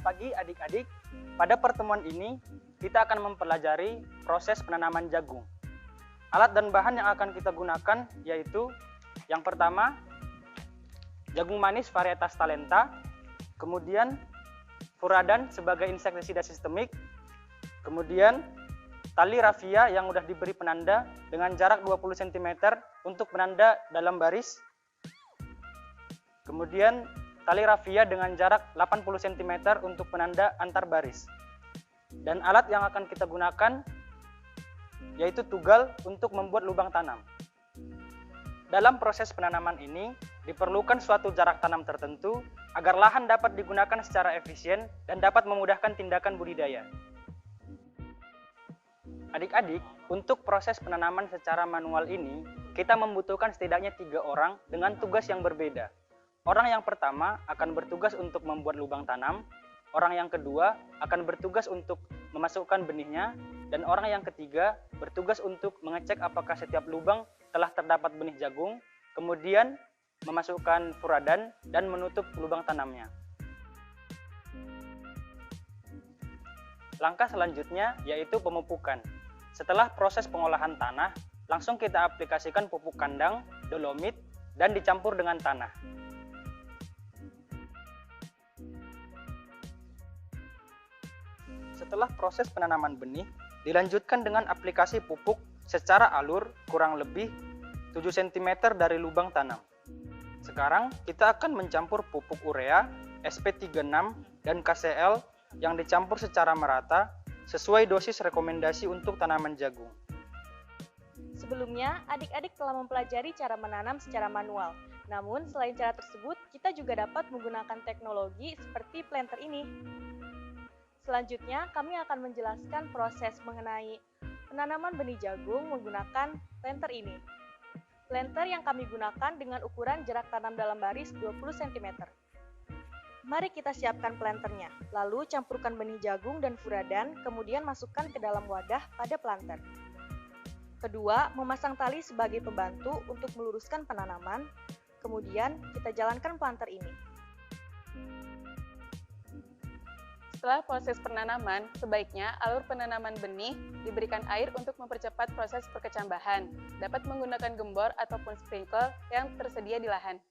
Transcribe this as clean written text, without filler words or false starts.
pagi adik-adik. Pada pertemuan ini kita akan mempelajari proses penanaman jagung. Alat dan bahan yang akan kita gunakan yaitu yang pertama jagung manis varietas Talenta, kemudian furadan sebagai insektisida sistemik, kemudian tali rafia yang sudah diberi penanda dengan jarak 20 cm untuk penanda dalam baris, kemudian tali rafia dengan jarak 80 cm untuk penanda antar baris. Dan alat yang akan kita gunakan yaitu tugal untuk membuat lubang tanam. Dalam proses penanaman ini diperlukan suatu jarak tanam tertentu agar lahan dapat digunakan secara efisien dan dapat memudahkan tindakan budidaya. Adik-adik, untuk proses penanaman secara manual ini kita membutuhkan setidaknya 3 orang dengan tugas yang berbeda. Orang yang pertama akan bertugas untuk membuat lubang tanam, orang yang kedua akan bertugas untuk memasukkan benihnya, dan orang yang ketiga bertugas untuk mengecek apakah setiap lubang telah terdapat benih jagung, kemudian memasukkan furadan dan menutup lubang tanamnya. Langkah selanjutnya yaitu pemupukan. Setelah proses pengolahan tanah, langsung kita aplikasikan pupuk kandang, dolomit, dan dicampur dengan tanah. Setelah proses penanaman benih, dilanjutkan dengan aplikasi pupuk secara alur kurang lebih 7 cm dari lubang tanam. Sekarang kita akan mencampur pupuk urea, SP36, dan KCl yang dicampur secara merata sesuai dosis rekomendasi untuk tanaman jagung. Sebelumnya, adik-adik telah mempelajari cara menanam secara manual. Namun, selain cara tersebut, kita juga dapat menggunakan teknologi seperti planter ini. Selanjutnya, kami akan menjelaskan proses mengenai penanaman benih jagung menggunakan planter ini. Planter yang kami gunakan dengan ukuran jarak tanam dalam baris 20 cm. Mari kita siapkan planternya, lalu campurkan benih jagung dan furadan, kemudian masukkan ke dalam wadah pada planter. Kedua, memasang tali sebagai pembantu untuk meluruskan penanaman, kemudian kita jalankan planter ini. Setelah proses penanaman, sebaiknya alur penanaman benih diberikan air untuk mempercepat proses perkecambahan. Dapat menggunakan gembor ataupun sprinkler yang tersedia di lahan.